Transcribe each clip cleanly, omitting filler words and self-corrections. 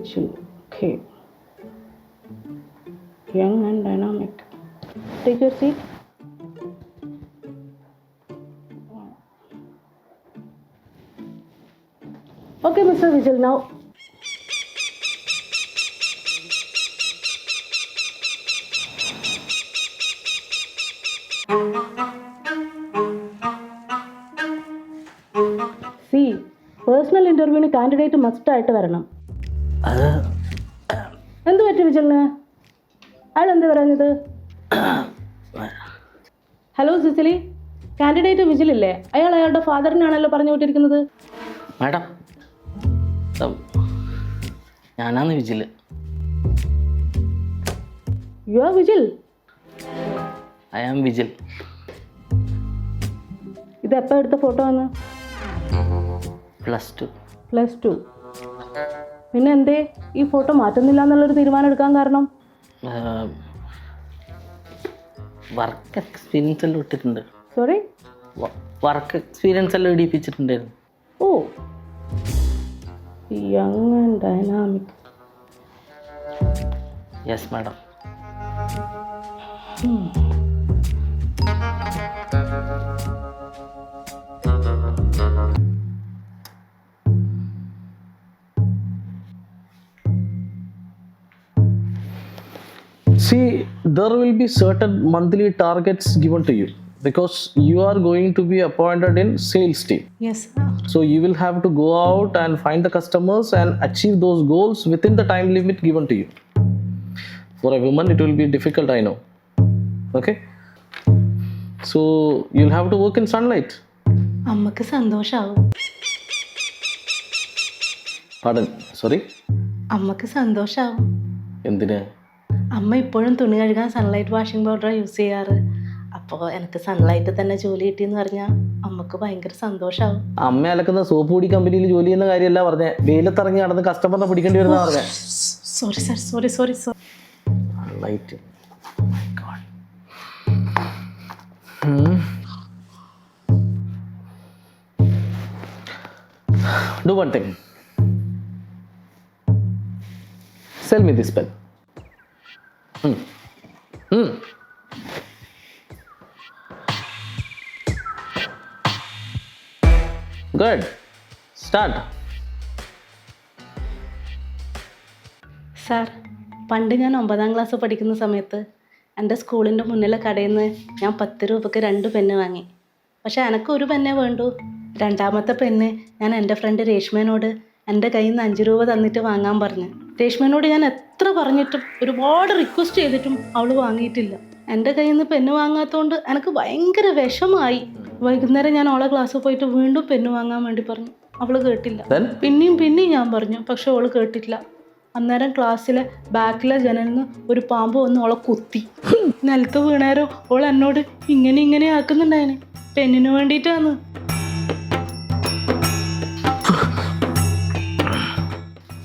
Vijil. Okay. Young and dynamic. Take your seat. Okay, Mr. Vijil, now. See, personal interview candidate must ആയിട്ട് വരണം. എന്ത് പറ്റി വിജലിന്? അയാൾ എന്ത് പറയുന്നത്? ഹലോ സിസിലി, കാൻഡിഡേറ്റ് വിജിലില്ലേ? അയാൾ അയാളുടെ ഫാദറിനാണല്ലോ പറഞ്ഞു വിട്ടിരിക്കുന്നത്. മാഡം, ഞാനാണ് Vijil. You are Vijil? I am Vijil. ഇത് എപ്പോൾ എടുത്ത ഫോട്ടോ ആണ്? +2. പിന്നെ എന്തേ ഈ ഫോട്ടോ മാറ്റുന്നില്ല എന്നുള്ളൊരു തീരുമാനം എടുക്കാൻ കാരണം? വർക്ക് എക്സ്പീരിയൻസ് എല്ലാം ഇട്ടിട്ടുണ്ട്. സോറി? വർക്ക് എക്സ്പീരിയൻസ് എല്ലാം ഇടിപ്പിച്ചിട്ടുണ്ടായിരുന്നു. Oh, young and dynamic. Yes madam. See, there will be certain monthly targets given to you because you are going to be appointed in sales team. Yes. So you will have to go out and find the customers and achieve those goals within the time limit given to you. For a woman, it will be difficult, I know. Okay? So you'll have to work in sunlight. അമ്മക്ക് സന്തോഷാവും. Pardon, sorry? അമ്മക്ക് സന്തോഷാവും. എന്തിനാ? അമ്മ ഇപ്പോഴും തുണി കഴുകാൻ sunlight washing പൗഡറാണ് use ചെയ്യാറ്. അപ്പോൾ എനിക്ക് സൺലൈറ്റ് തന്നെ ജോലി കിട്ടിയെന്ന് പറഞ്ഞാൽ അമ്മക്ക് ഭയങ്കര സന്തോഷമാവും. അമ്മ അലക്കുന്ന സോപ്പ് പൊടി കമ്പനിയിൽ ജോലി ചെയ്യുന്ന കാര്യമല്ല പറഞ്ഞേ, വെയിലത്തിറങ്ങി നടന്ന് കസ്റ്റമറിനെ പിടിക്കേണ്ടി വരുന്ന പറഞ്ഞേ. Sorry sir, sorry. Light. Do one thing. Sell me this pen. Good. Start. Sir, പണ്ട് ഞാൻ 9ാം ക്ലാസ് പഠിക്കുന്ന സമയത്ത് എൻ്റെ സ്കൂളിൻ്റെ മുന്നിലെ കടയിൽ നിന്ന് ഞാൻ 10 രൂപയ്ക്ക് 2 പെന്ന് വാങ്ങി. പക്ഷെ എനക്കൊരു പെന്നേ വേണ്ടൂ. രണ്ടാമത്തെ പെന്ന് ഞാൻ എൻ്റെ ഫ്രണ്ട് രേഷ്മേനോട് എൻ്റെ കയ്യിൽ നിന്ന് 5 രൂപ തന്നിട്ട് വാങ്ങാൻ പറഞ്ഞു. രേഷ്മേനോട് ഞാൻ എത്ര പറഞ്ഞിട്ടും ഒരുപാട് റിക്വസ്റ്റ് ചെയ്തിട്ടും അവൾ വാങ്ങിയിട്ടില്ല. എൻ്റെ കയ്യിൽ നിന്ന് പെന്ന് വാങ്ങാത്തതുകൊണ്ട് എനിക്ക് ഭയങ്കര വിഷമായി. വൈകുന്നേരം ഞാൻ അവളെ ക്ലാസ്സിൽ പോയിട്ട് വീണ്ടും പെന്ന് വാങ്ങാൻ വേണ്ടി പറഞ്ഞു. അവൾ കേട്ടില്ല. പിന്നെയും ഞാൻ പറഞ്ഞു, പക്ഷെ അവൾ കേട്ടില്ല. അന്നേരം ക്ലാസ്സിലെ ബാക്കിലെ ജനലിൽ നിന്ന് ഒരു പാമ്പ് വന്ന് അവളെ കുത്തി. നിലത്ത് വീണേരം അവൾ എന്നോട് ഇങ്ങനെ ആക്കുന്നുണ്ടായിന്. പെന്നിന് വേണ്ടിയിട്ടാണ്.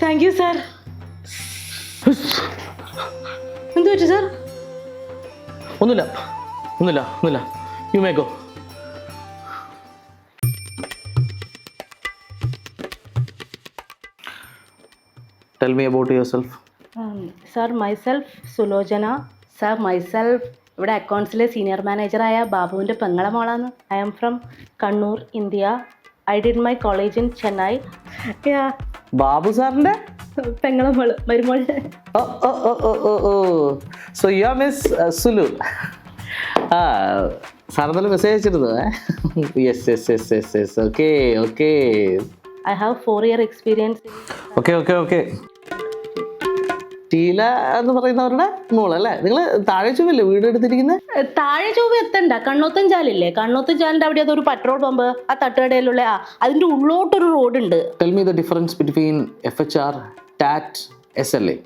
Thank you sir. എന്ത് പറ്റി സാർ? ഒന്നുമില്ല. You may go. Tell me about yourself. Sir, myself Sulochana. Sir, myself ഇവിടെ അക്കൗണ്ട്സിലെ സീനിയർ മാനേജറായ ബാബുവിൻ്റെ പെങ്ങളെ മോളാണ്. I am from Kannur, India. I did my college in Chennai. Babu സാറിന്റെ പെങ്ങളെ മോള്, മരുമോൾ. So you are Miss Sulu. സാറെന്തായാലും മെസ്സേജ് അയച്ചിരുന്നു. Yes. Okay. I have 4 year experience. Okay. Sheela എന്ന് പറയുന്നവരുടെ മോളല്ലേ? നിങ്ങൾ താഴെ ചൊവ്വല്ലേ വീട് എടുത്തിരിക്കുന്നത്? താഴെ ചൊവ്വ എത്തണ്ട, കണ്ണോത്തഞ്ചാലില്ലേ? കണ്ണോത്തഞ്ചാലിൻ്റെ അവിടെ അതൊരു പെട്രോൾ പമ്പ്, ആ തട്ടുകടയിലുള്ള അതിൻ്റെ ഉള്ളോട്ടൊരു റോഡുണ്ട്. Tell me the difference between FHR, TAT, SLA.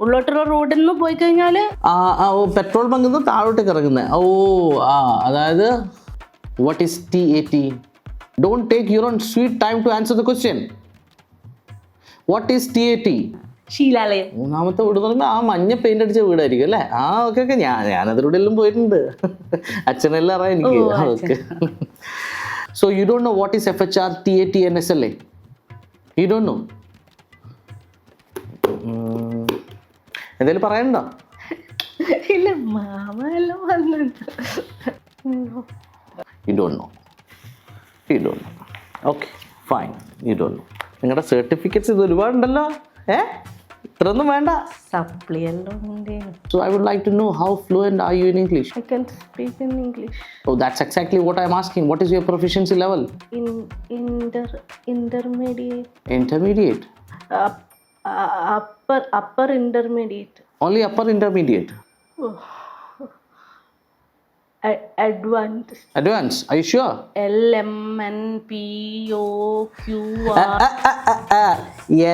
ഉള്ളോട്ടുള്ള റോഡിൽ നിന്ന് പോയി കഴിഞ്ഞാൽ പെട്രോൾ ബങ്കിൽ നിന്ന് താഴോട്ടേക്ക് ഇറങ്ങുന്നത്. അതായത് what is TAT? Don't take your own sweet time to answer the question. What is TAT? ശീലാലയം. മൂന്നാമത്തെ വീട് എന്ന് പറയുമ്പോൾ ആ മഞ്ഞ പെയിന്റ് അടിച്ച വീടായിരിക്കും അല്ലേ? ഓക്കെ. ഞാനതിലൂടെ എല്ലാം പോയിട്ടുണ്ട്. അച്ഛനെല്ലാം അറിയാം എനിക്ക്. Okay. So you don't know what is FHR, TAT and SLA? You don't know? എന്തെങ്കിലും പറയണ്ടോ? ഇല്ല, മാമ എല്ലാം വന്നിട്ട്. You don't know. You don't know. Okay, fine. You don't know. നിങ്ങളുടെ സർട്ടിഫിക്കറ്റ്സ് ഇത് ഒരുപാടുണ്ടല്ലോ. ഇത്രയൊന്നും വേണ്ട. സപ്ലി എല്ലാം ഉണ്ട്. So I would like to know how fluent are you in English? I can speak in English. Oh, that's exactly what I'm asking. What is your proficiency level? In intermediate. Intermediate. Upper intermediate. Only upper intermediate. Advanced. Advanced. Are you sure? LMNPOQR.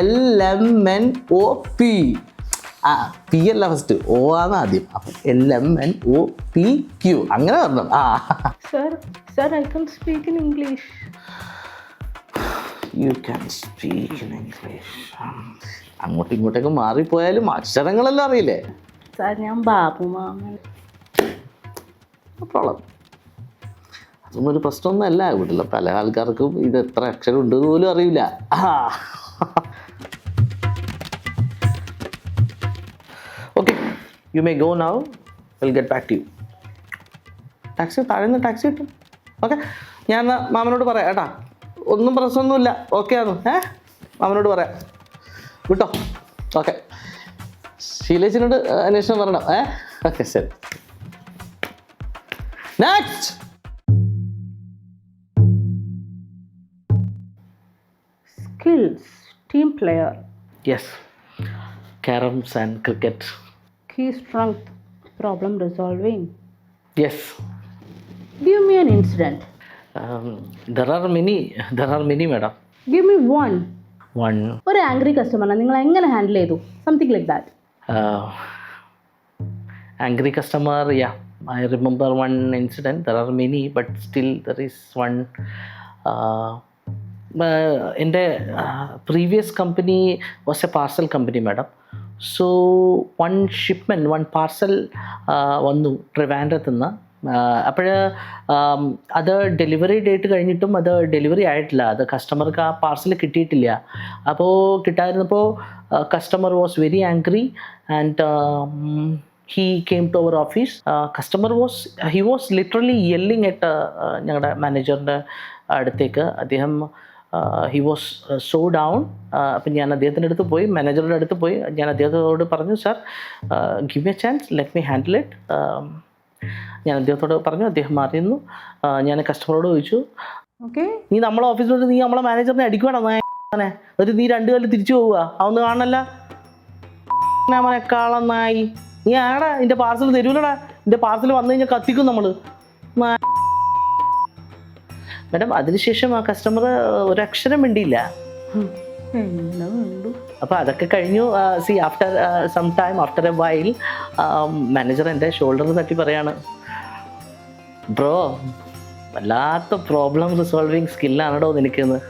LMNOP. P അല്ല first, ഓ ആണ് ആദ്യം. അപ്പം LMNOPQ അങ്ങനെ പറഞ്ഞു. Sir, I can speak in English. You can speak in English. അങ്ങോട്ടും ഇങ്ങോട്ടൊക്കെ മാറിപ്പോയാലും അക്ഷരങ്ങളെല്ലാം അറിയില്ലേ? Sir, ഞാൻ ബാബു മാമൻ. പ്രോബ്ലം. അതൊന്നും ഒരു പ്രശ്നമൊന്നുമല്ല. വീട്ടിലെ പല ആൾക്കാർക്കും ഇത് എത്ര അക്ഷരം ഉണ്ടെന്ന് പോലും അറിയില്ല. Okay, you may go now. Will get back to you. Taxi താഴെ ടാക്സി കിട്ടും. ഓക്കെ, ഞാൻ എന്നാൽ മാമനോട് പറയാം കേട്ടാ. ഒന്നും പ്രശ്നമൊന്നുമില്ല, ഓക്കെ ആണ്. മാമനോട് പറയാം കേട്ടോ. ഓക്കെ, ശീലേച്ചിനോട് അന്വേഷണം പറയണം. ഓക്കെ, ശരി. Next. Skills. Team player. Yes. Caroms and cricket. Key strength. Problem resolving. Yes. Give me an incident. There are many, madam. Give me one. One. ഒരു ആംഗ്രി കസ്റ്റമറിനെ നിങ്ങൾ എങ്ങനെ ഹാൻഡിൽ ചെയ്തു? Something like that. Angry customer, yeah. I remember one incident. There are many, but still there is one. In the previous company was a parcel company, madam. So one shipment, one parcel വന്നു ട്രിവാൻഡ്രത്ത് നിന്ന്. അപ്പോൾ അത് delivery date കഴിഞ്ഞിട്ടും അത് delivery ആയിട്ടില്ല. അത് കസ്റ്റമർക്ക് ആ പാർസൽ കിട്ടിയിട്ടില്ല. അപ്പോൾ കിട്ടാതിരുന്നപ്പോൾ customer was very angry and he came to our office. Customer was literally yelling at ഞങ്ങളുടെ മാനേജറിൻ്റെ അടുത്തേക്ക്. അദ്ദേഹം he was so down. അപ്പം ഞാൻ അദ്ദേഹത്തിൻ്റെ അടുത്ത് പോയി, മാനേജറുടെ അടുത്ത് പോയി. ഞാൻ അദ്ദേഹത്തോട് പറഞ്ഞു, sir give me a chance, let me handle it. ഞാൻ അദ്ദേഹത്തോട് പറഞ്ഞു. അദ്ദേഹം മാറിയിരുന്നു. ഞാൻ കസ്റ്റമറോട് ചോദിച്ചു, ഓക്കെ, നീ നമ്മളെ ഓഫീസിലോട്ട് നീ നമ്മളെ മാനേജറിനെ അടിക്കുവാണോ? അങ്ങനെ എന്നിട്ട് നീ 2 കാലം തിരിച്ചു പോവുക? അതൊന്നും കാണണല്ല കാളന്നായി. നീ ആടാ നിന്റെ പാർസൽ തരൂലടാ. നിന്റെ പാർസൽ വന്നു കഴിഞ്ഞാൽ കത്തിക്കും നമ്മൾ. മാഡം, അതിനുശേഷം ആ കസ്റ്റമർ ഒരക്ഷരം മിണ്ടിയില്ല. അപ്പോൾ അതൊക്കെ കഴിഞ്ഞു. See after some time, after a while, manager എൻ്റെ ഷോൾഡറിൽ തട്ടി പറയാണ്, ബ്രോ വല്ലാത്ത പ്രോബ്ലം റിസോൾവിങ് സ്കില്ലാണോ നിനക്കെന്ന്.